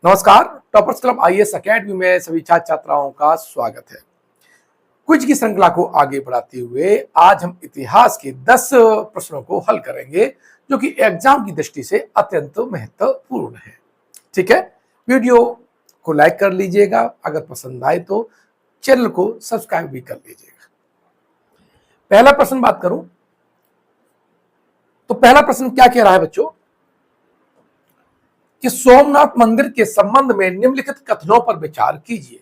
नमस्कार। Toppers club IAS academy में सभी छात्र छात्राओं का स्वागत है। क्विज की श्रृंखला को आगे बढ़ाते हुए आज हम इतिहास के 10 प्रश्नों को हल करेंगे जो कि एग्जाम की दृष्टि से अत्यंत महत्वपूर्ण है। ठीक है, वीडियो को लाइक कर लीजिएगा, अगर पसंद आए तो चैनल को सब्सक्राइब भी कर लीजिएगा। पहला प्रश्न बात करूं तो पहला प्रश्न क्या कह रहा है बच्चों कि सोमनाथ मंदिर के संबंध में निम्नलिखित कथनों पर विचार कीजिए।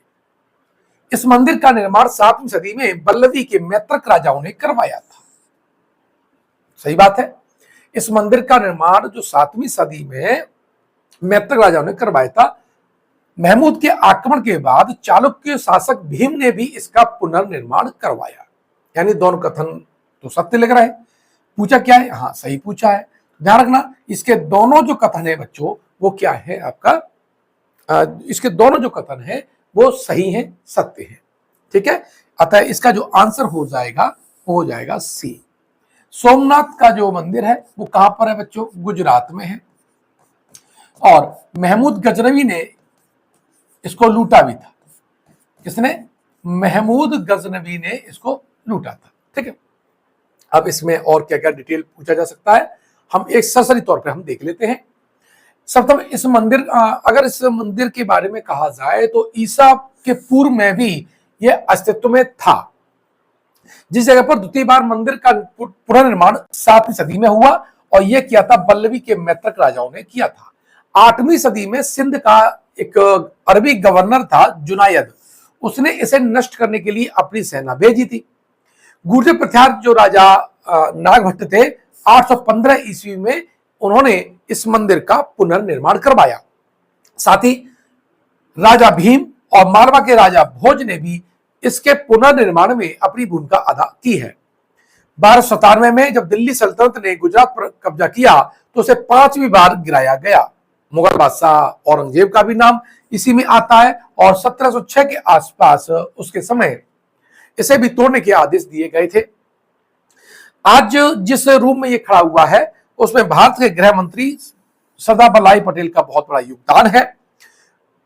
इस मंदिर का निर्माण 7वीं सदी में पल्लवी के मैत्रक राजाओं ने करवाया था। सही बात है। इस मंदिर का निर्माण जो 7वीं सदी में मैत्रक राजाओं ने करवाया था, महमूद के आक्रमण के बाद चालुक्य शासक भीम ने भी इसका पुनर्निर्माण करवाया। यानी दोनों कथन तो सत्य लग रहा है। पूछा क्या है? हाँ, सही पूछा है। ध्यान रखना, इसके दोनों जो कथन है बच्चों वो क्या है आपका, इसके दोनों जो कथन है वो सही है, सत्य है। ठीक है, अतः इसका जो आंसर हो जाएगा वो हो जाएगा सी। सोमनाथ का जो मंदिर है वो कहां पर है बच्चों? गुजरात में है। और महमूद गजनवी ने इसको लूटा भी था। किसने? महमूद गजनवी ने इसको लूटा था। ठीक है, अब इसमें और क्या क्या डिटेल पूछा जा सकता है हम एक सरसरी तौर पे हम देख लेते हैं। सर्वप्रथम इस मंदिर, अगर इस मंदिर के बारे में कहा जाए तो ईसा के पूर्व में भी यह अस्तित्व में था। जिस जगह पर द्वितीय बार मंदिर का पुनर्निर्माण 7वीं सदी में हुआ और यह किया था पल्लवी के मैत्रक राजाओं ने किया था। 8वीं सदी में सिंध का एक अरबी गवर्नर था जुनायद, उसने इसे नष्ट करने के लिए अपनी सेना भेजी थी। गुर्जर प्रत्यार्थ जो राजा नागभट्ट थे, 815 ईस्वी में उन्होंने इस मंदिर का पुनर्निर्माण करवाया। साथ ही राजा भीम और मालवा के राजा भोज ने भी इसके पुनर्निर्माण में अपनी भूमिका अदा की है। 1297 में जब दिल्ली सल्तनत ने गुजरात पर कब्जा किया तो उसे 5वीं बार गिराया गया। मुगल बादशाह औरंगजेब का भी नाम इसी में आता है और 1706 के आसपास उसके समय इसे भी तोड़ने के आदेश दिए गए थे। आज जिस रूम में ये खड़ा हुआ है उसमें भारत के गृह मंत्री सरदार वल्लभ पटेल का बहुत बड़ा योगदान है।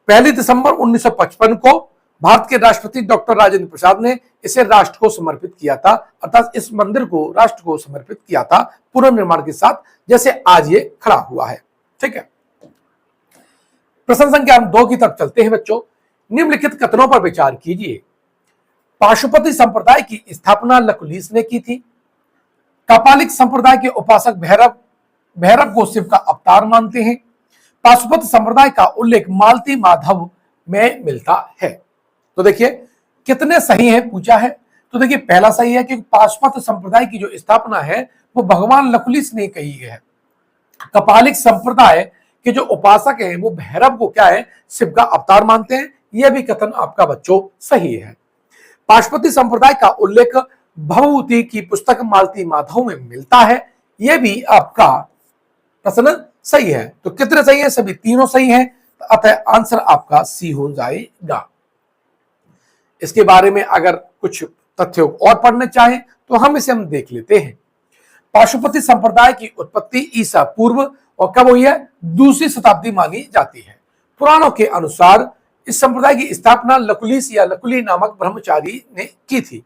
1 दिसंबर 1955 को भारत के राष्ट्रपति डॉक्टर राजेंद्र प्रसाद ने इसे राष्ट्र को समर्पित किया था, अर्थात इस मंदिर को राष्ट्र को समर्पित किया था पुनर्निर्माण के साथ, जैसे आज ये खड़ा हुआ है। ठीक है, प्रश्न संख्या 2 की तरफ चलते हैं बच्चों। निम्नलिखित कथनों पर विचार कीजिए। पाशुपति संप्रदाय की स्थापना लकुलिस ने की थी। कपालिक संप्रदाय के उपासक भैरव को शिव का अवतार मानते हैं। पाशुपत संप्रदाय का उल्लेख मालती माधव में मिलता है। तो देखिए कितने सही है पूछा है। तो देखिए पहला सही है कि पाशुपत संप्रदाय की जो स्थापना है वो भगवान लकुलिस ने कही है। कपालिक संप्रदाय के जो उपासक हैं वो भैरव को क्या है? शिव का अवतार मानते हैं। यह भी कथन आपका बच्चों सही है। पाशुपति संप्रदाय का उल्लेख भवभूति की पुस्तक मालती माधव में मिलता है। यह भी आपका प्रश्न सही है। तो कितने सही है? सभी तीनों सही हैं, अतः आंसर आपका सी हो जाएगा। इसके बारे में अगर कुछ तथ्य और पढ़ने चाहें तो हम देख लेते हैं। पाशुपति संप्रदाय की उत्पत्ति ईसा पूर्व और कब हुई है? 2वीं शताब्दी मानी जाती है। पुराणों के अनुसार इस संप्रदाय की स्थापना लकुलिस या लकुली नामक ब्रह्मचारी ने की थी।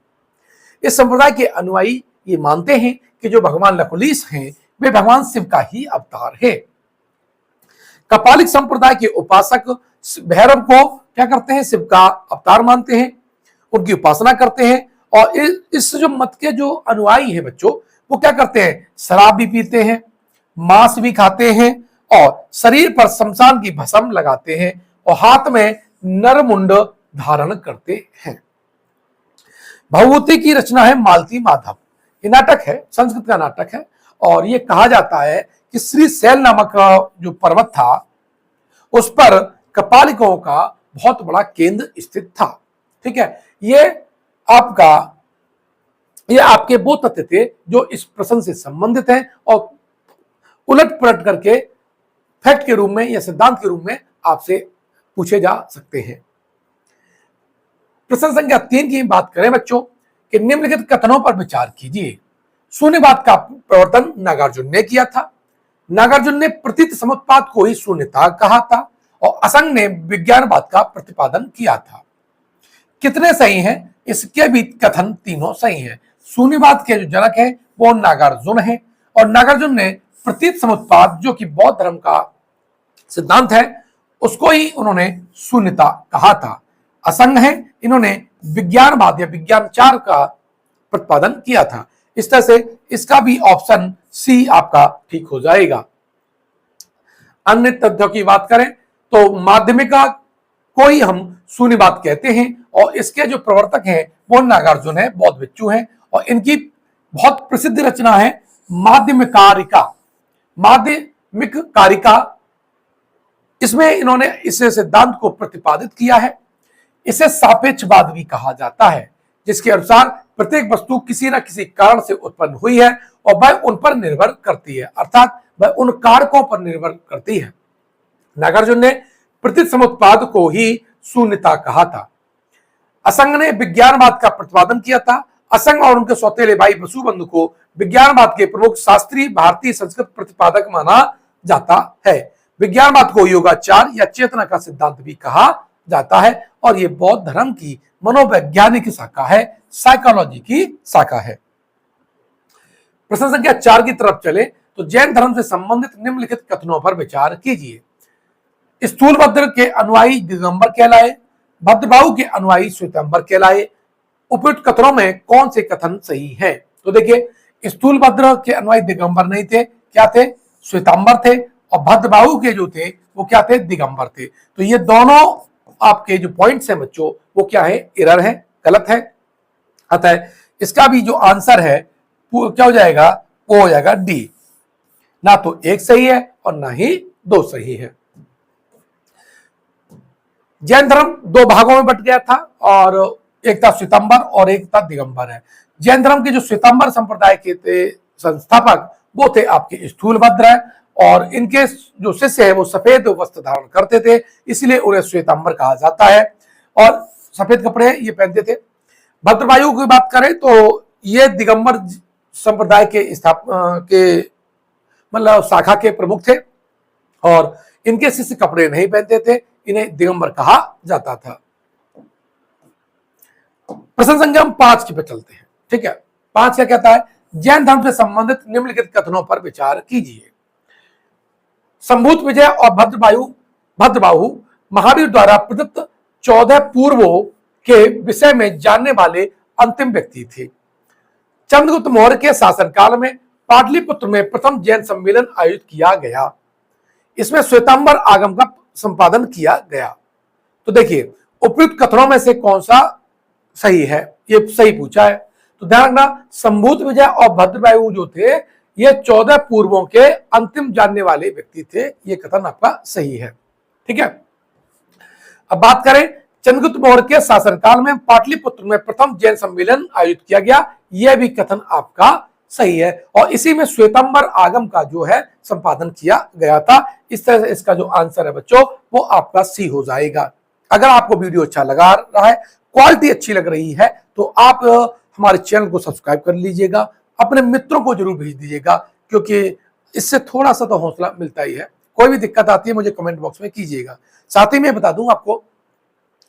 इस संप्रदाय के अनुयायी ये मानते हैं कि जो भगवान लकुलिस हैं वे भगवान शिव का ही अवतार है। कपालिक संप्रदाय के उपासक भैरव को क्या करते हैं? शिव का अवतार मानते हैं, उनकी उपासना करते हैं। और इस जो मत के जो अनुयायी हैं बच्चों वो क्या करते हैं? शराब भी पीते हैं, मांस भी खाते हैं और शरीर पर शमशान की भस्म लगाते हैं और हाथ में नरमुंड धारण करते हैं। भवभूति की रचना है मालती माधव। ये नाटक है, संस्कृत का नाटक है और ये कहा जाता है कि श्री शैल नामक जो पर्वत था उस पर कपालिकों का बहुत बड़ा केंद्र स्थित था। ठीक है, ये आपके वो तथ्य थे जो इस प्रश्न से संबंधित हैं और उलट पलट करके फैक्ट के रूप में या सिद्धांत के रूप में आपसे पूछे जा सकते हैं। प्रश्न संख्या 3 की बात करें बच्चों कि निम्नलिखित कथनों पर विचार कीजिए। शून्यवाद का प्रवर्तन नागार्जुन ने किया था। नागार्जुन ने प्रतीत समुत्पाद को ही शून्यता कहा था और असंग ने विज्ञानवाद का प्रतिपादन किया था। कितने सही हैं? इसके भी कथन तीनों सही हैं। शून्यवाद के जो जनक है वो नागार्जुन है, और नागार्जुन ने प्रतीत समुत्पाद जो कि बौद्ध धर्म का सिद्धांत है उसको ही उन्होंने शून्यता कहा था। असंग है, इन्होंने विज्ञानवाद या विज्ञानचार का प्रतिपादन किया था। इस तरह से इसका भी ऑप्शन सी आपका ठीक हो जाएगा। अन्य तथ्यों की बात करें तो माध्यमिका को ही हम शून्यवाद कहते हैं, और इसके जो प्रवर्तक हैं वो नागार्जुन है, बौद्ध भिक्षु हैं, और इनकी बहुत प्रसिद्ध रचना है माध्यमिकारिका। माध्यमिकारिका, इसमें इन्होंने इस सिद्धांत को प्रतिपादित किया है। इसे सापेक्षवाद भी कहा जाता है, जिसके अनुसार प्रत्येक वस्तु किसी न किसी कारण से उत्पन्न हुई है और वह उन पर निर्भर करती है, अर्थात वह उन कारकों पर निर्भर करती है। नागार्जुन ने प्रतीत समुत्पाद को ही शून्यता कहा था। असंग ने विज्ञानवाद का प्रतिपादन किया था। असंग और उनके सौतेले भाई वसुबंधु को विज्ञानवाद के प्रमुख शास्त्रीय भारतीय संस्कृत प्रतिपादक माना जाता है। विज्ञानवाद को योगाचार या चेतना का सिद्धांत भी कहा जाता है, और यह बौद्ध धर्म की मनोवैज्ञानिक शाखा है, साइकोलॉजी की शाखा है। प्रश्न संख्या 4 की तरफ चले तो जैन धर्म से संबंधित निम्नलिखित कथनों पर विचार कीजिए। स्थूलभद्र के अनुयायी दिगंबर कहलाए, भद्रबाहु के अनुयायी श्वेतांबर कहलाए। उपयुक्त कथनों में कौन से कथन सही हैं? तो देखिए, स्थूलभद्र के अनुयायी दिगंबर नहीं थे, क्या थे? श्वेतांबर थे। और भद्रबाहु के जो थे वो क्या थे? दिगंबर थे। तो ये दोनों आपके जो पॉइंट्स हैं बच्चों वो क्या है? एरर है, गलत है। अतः इसका भी जो आंसर है वो क्या हो जाएगा? वो हो जाएगा डी। ना तो एक सही है और ना ही दो सही है। जैन धर्म दो भागों में बट गया था, और एक था श्वेतांबर और एक था दिगंबर है। जैन धर्म के जो श्वेतांबर संप्रदाय के थे संस्थापक वो थे आपके स्थूलभद्र, और इनके जो शिष्य है वो सफेद वस्त्र धारण करते थे, इसलिए उन्हें श्वेतांबर कहा जाता है, और सफेद कपड़े ये पहनते थे। भद्रबाहु की बात करें तो ये दिगंबर संप्रदाय के मतलब शाखा के प्रमुख थे, और इनके शिष्य कपड़े नहीं पहनते थे, इन्हें दिगंबर कहा जाता था। प्रश्न संख्या 5 की पे चलते हैं। ठीक है, 5 क्या कहता है? जैन धर्म से संबंधित निम्नलिखित कथनों पर विचार कीजिए। संभूत विजय और भद्रबाहु महावीर द्वारा प्रदत्त 14 पूर्वों के विषय में जानने वाले अंतिम व्यक्ति थे। चंद्रगुप्त मौर्य के शासनकाल में पाटलिपुत्र में प्रथम जैन सम्मेलन आयोजित किया गया। इसमें श्वेतांबर आगम का संपादन किया गया। तो देखिए, उपयुक्त कथनों में से कौन सा सही है? ये सही पूछा है, तो ध्यान रखना, संभूत विजय और भद्रबाहु जो थे ये 14 पूर्वों के अंतिम जानने वाले व्यक्ति थे। ये कथन आपका सही है। ठीक है, अब बात करें चंद्रगुप्त मौर्य के शासनकाल में पाटलिपुत्र में प्रथम जैन सम्मेलन आयोजित किया गया, यह भी कथन आपका सही है, और इसी में श्वेतांबर आगम का जो है संपादन किया गया था। इस तरह से इसका जो आंसर है बच्चों वो आपका सी हो जाएगा। अगर आपको वीडियो अच्छा लगा रहा है, क्वालिटी अच्छी लग रही है, तो आप हमारे चैनल को सब्सक्राइब कर लीजिएगा, अपने मित्रों को जरूर भेज दीजिएगा, क्योंकि इससे थोड़ा सा तो हौसला मिलता ही है। कोई भी दिक्कत आती है मुझे कमेंट बॉक्स में कीजिएगा। साथ ही मैं बता दूं आपको,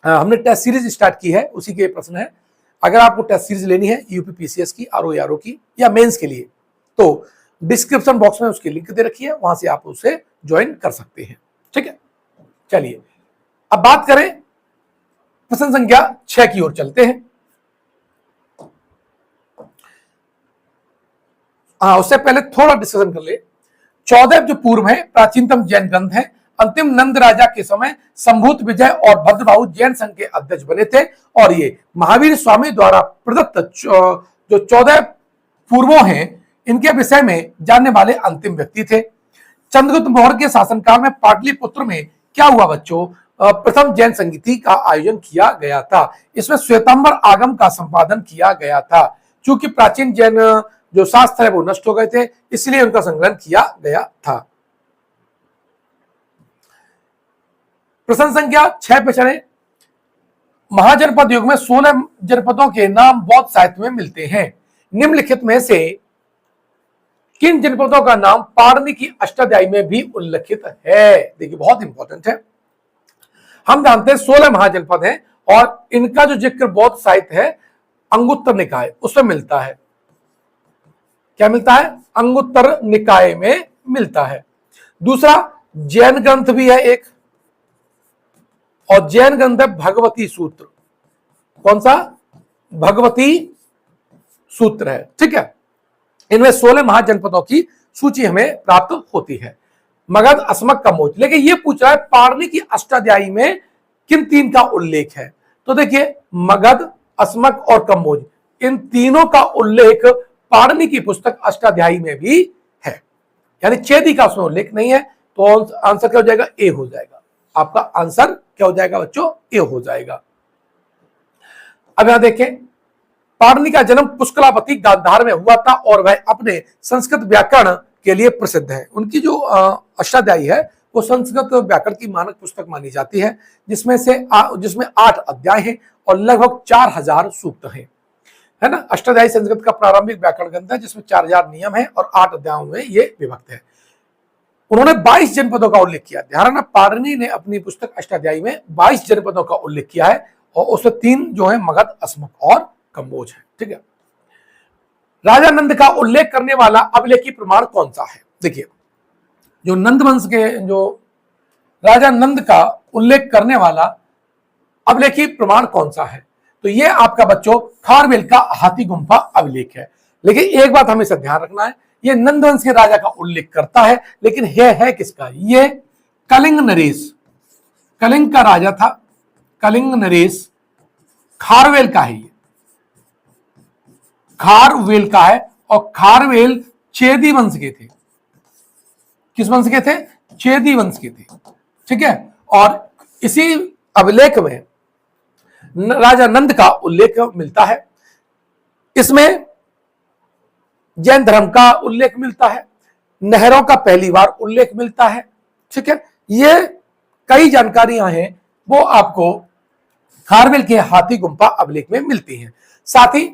हमने टेस्ट सीरीज स्टार्ट की है, उसी के प्रश्न है। अगर आपको टेस्ट सीरीज लेनी है यूपी पीसीएस की, आरओ की, या मेंस के लिए, तो डिस्क्रिप्शन बॉक्स में उसकी लिंक दे रखी है, वहां से आप उसे ज्वाइन कर सकते हैं। ठीक है, चलिए अब बात करें प्रश्न संख्या 6 की ओर चलते हैं। उससे पहले थोड़ा डिस्कशन कर ले। 14 जो पूर्व है प्राचीनतम जैन ग्रंथ है। अंतिम नंद राजा के समय संभूत विजय और भद्रबाहु जैन संघ के अध्यक्ष बने थे, और ये महावीर स्वामी द्वारा प्रदत्त जो 14 पूर्वों हैं इनके विषय में जानने वाले अंतिम व्यक्ति थे। चंद्रगुप्त मौर्य के शासनकाल में पाटलिपुत्र में क्या हुआ बच्चों? प्रथम जैन संगीति का आयोजन किया गया था। इसमें श्वेतांबर आगम का संपादन किया गया था। चूंकि प्राचीन जैन जो शास्त्र है वो नष्ट हो गए थे, इसलिए उनका संकलन किया गया था। प्रश्न संख्या 6 पे चले। महाजनपद युग में 16 जनपदों के नाम बौद्ध साहित्य में मिलते हैं। निम्नलिखित में से किन जनपदों का नाम पाणिनि की अष्टाध्यायी में भी उल्लेखित है? देखिए, बहुत इंपॉर्टेंट है। हम जानते हैं 16 महाजनपद हैं और इनका जो जिक्र बौद्ध साहित्य है अंगुत्तर निकाय उसमें मिलता है। क्या मिलता है? अंगुत्तर निकाय में मिलता है। दूसरा जैन ग्रंथ भी है एक, और जैन ग्रंथ है भगवती सूत्र। कौन सा? भगवती सूत्र है। ठीक है, इनमें 16 महाजनपदों की सूची हमें प्राप्त होती है। मगध, अस्मक, कम्बोज। लेकिन ये पूछ रहा है पारणी की अष्टाध्यायी में किन तीन का उल्लेख है? तो देखिए मगध, अस्मक और कम्बोज, इन तीनों का उल्लेख पारणी की पुस्तक अष्टाध्यायी में भी है, यानी चेदी का उसमें उल्लेख नहीं है। तो आंसर क्या हो जाएगा? ए हो जाएगा। आपका आंसर क्या हो जाएगा बच्चों? ए हो जाएगा। अब यहां देखें, पारणी का जन्म पुष्कलावती गांधार में हुआ था और वह अपने संस्कृत व्याकरण के लिए प्रसिद्ध है। उनकी जो अष्टाध्यायी है वो संस्कृत व्याकरण की मानक पुस्तक मानी जाती है, जिसमें 8 अध्याय हैं और लगभग 4000 सूक्त हैं, है ना। अष्टाध्यायी संस्कृत का प्रारंभिक व्याकरण ग्रंथ है जिसमें 4000 नियम है और 8 अध्यायों में ये विभक्त है। उन्होंने 22 जनपदों का उल्लेख किया। ध्यान रखना, पारणी ने अपनी पुस्तक अष्टाध्यायी में 22 जनपदों का उल्लेख किया है और उसमें 3 जो है मगध, अस्मक और कम्बोज है। ठीक है, राजा नंद का उल्लेख करने वाला अभिलेखी प्रमाण कौन सा है? देखिए, जो नंद वंश के जो राजा नंद का उल्लेख करने वाला अभिलेखी प्रमाण कौन सा है? तो ये आपका बच्चों खारवेल का हाथी गुम्फा अभिलेख है। लेकिन एक बात हमेशा ध्यान रखना है, ये नंद वंश के राजा का उल्लेख करता है, लेकिन है किसका? ये कलिंग नरेश, कलिंग का राजा था कलिंग नरेश, खारवेल का है, ये खारवेल का है। और खारवेल चेदी वंश के थे। किस वंश के थे? चेदी वंश के थे। ठीक है, और इसी अभिलेख में राजा नंद का उल्लेख मिलता है। इसमें जैन धर्म का उल्लेख मिलता है, नहरों का पहली बार उल्लेख मिलता है। ठीक है, ये कई जानकारियां हैं वो आपको खारवेल के हाथी गुम्फा अभिलेख में मिलती हैं। साथ ही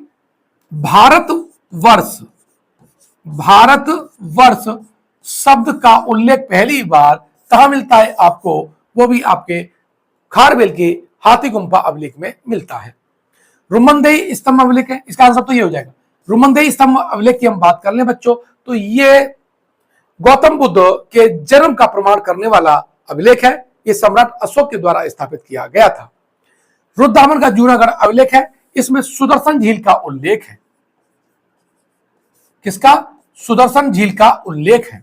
भारतवर्ष शब्द का उल्लेख पहली बार कहां मिलता है आपको? वो भी आपके खारवेल के हाथी गुम्फा अभिलेख में मिलता है। रुमनदेही स्तंभ अभिलेख है, इसका आंसर तो ये हो जाएगा। रुमनदेही स्तंभ अभिलेख की हम बात कर लें बच्चों, तो ये गौतम बुद्ध के जन्म का प्रमाण करने वाला अभिलेख है। ये सम्राट अशोक के द्वारा स्थापित किया गया था। रुद्रदामन का जूनागढ़ अभिलेख है, इसमें सुदर्शन झील का उल्लेख है। किसका? सुदर्शन झील का उल्लेख है।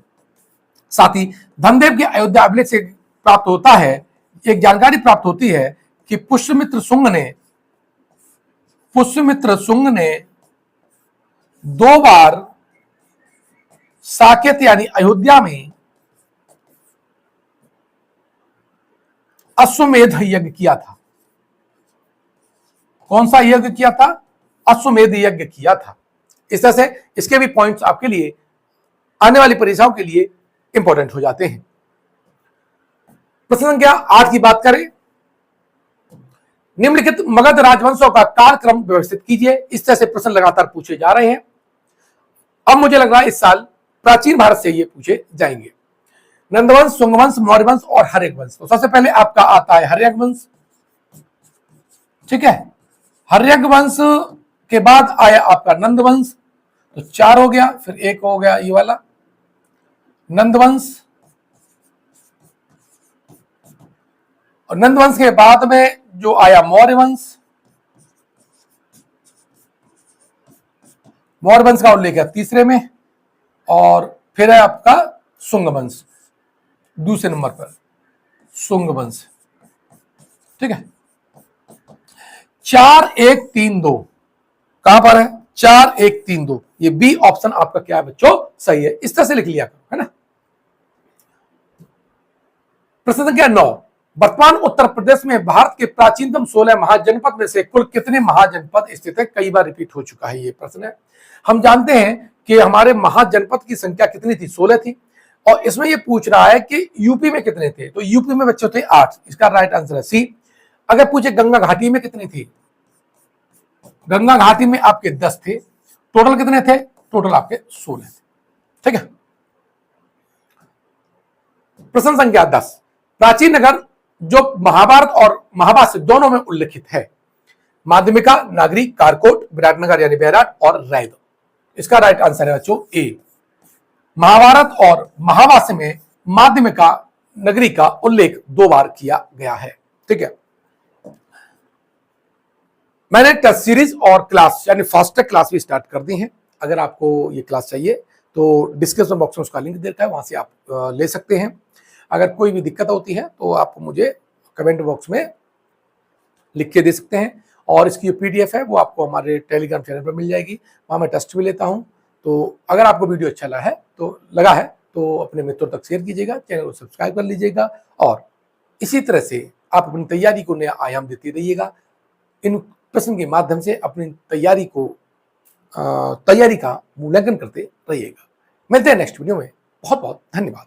साथ ही धनदेव के अयोध्या अभिलेख से प्राप्त होता है, एक जानकारी प्राप्त होती है कि पुष्यमित्र शुंग ने 2 बार साकेत यानी अयोध्या में अश्वमेध यज्ञ किया था। कौन सा यज्ञ किया था? अश्वमेध यज्ञ किया था। इस तरह से इसके भी पॉइंट्स आपके लिए आने वाली परीक्षाओं के लिए इंपॉर्टेंट हो जाते हैं। प्रश्न संख्या 8 की बात करें, निम्नलिखित मगध राजवंशों का कालक्रम व्यवस्थित कीजिए। इस तरह से प्रश्न लगातार पूछे जा रहे हैं। अब मुझे लग रहा है इस साल प्राचीन भारत से ये पूछे जाएंगे। नंदवंश, सुंगवंश, मौर्यवंश और हर्यक वंश। तो सबसे पहले आपका आता है हर्यक वंश। ठीक है, हर्यक वंश के बाद आया आपका नंदवंश, तो 4 हो गया, फिर 1 हो गया ये वाला नंदवंश। और नंदवंश के बाद में जो आया मौर्यवंश, मौर्यवंश का उल्लेख है तीसरे में, और फिर है आपका सुंगवंश दूसरे नंबर पर, सुंगवंश। ठीक है, 4 1 3 2 कहां पर है? 4 1 3 2, ये बी ऑप्शन आपका क्या है बच्चों? सही है। इस तरह से लिख लिया करो, है ना। प्रश्न संख्या 9, वर्तमान उत्तर प्रदेश में भारत के प्राचीनतम 16 महाजनपद में से कुल कितने महाजनपद स्थित है? कई बार रिपीट हो चुका है ये प्रश्न है। हम जानते हैं कि हमारे महाजनपद की संख्या कितनी थी? 16 थी। और इसमें ये पूछ रहा है कि यूपी में कितने थे? तो यूपी में बच्चों थे 8। इसका राइट आंसर है सी। अगर पूछे गंगा घाटी में कितनी थी? गंगा घाटी में आपके 10 थे। टोटल कितने थे? टोटल आपके 16 थे। ठीक है, प्रश्न संख्या 10, प्राचीन नगर जो महाभारत और महाभाष्य दोनों में उल्लेखित है। माध्यमिका, नागरिक, कारकोट, विराटनगर यानी बैराट और रैद। इसका राइट आंसर है बच्चों ए। महाभारत और महाभाष्य में माध्यमिका नगरी का उल्लेख 2 बार किया गया है। ठीक है, मैंने टेस्ट सीरीज और क्लास यानी फास्ट ट्रैक क्लास भी स्टार्ट कर दी है। अगर आपको ये क्लास चाहिए तो डिस्क्रिप्शन बॉक्स में उसका लिंक दे रखा है, वहां से आप ले सकते हैं। अगर कोई भी दिक्कत होती है तो आप मुझे कमेंट बॉक्स में लिख के दे सकते हैं। और इसकी जो पीडीएफ है वो आपको हमारे टेलीग्राम चैनल पर मिल जाएगी, वहां मैं टेस्ट भी लेता हूं। तो अगर आपको वीडियो अच्छा लगा है तो अपने मित्रों तक शेयर कीजिएगा, चैनल को सब्सक्राइब कर लीजिएगा और इसी तरह से आप अपनी तैयारी को नया आयाम देते रहिएगा। इन प्रश्न के माध्यम से अपनी तैयारी का मूल्यांकन करते रहिएगा। मिलते हैं नेक्स्ट वीडियो में। बहुत बहुत धन्यवाद।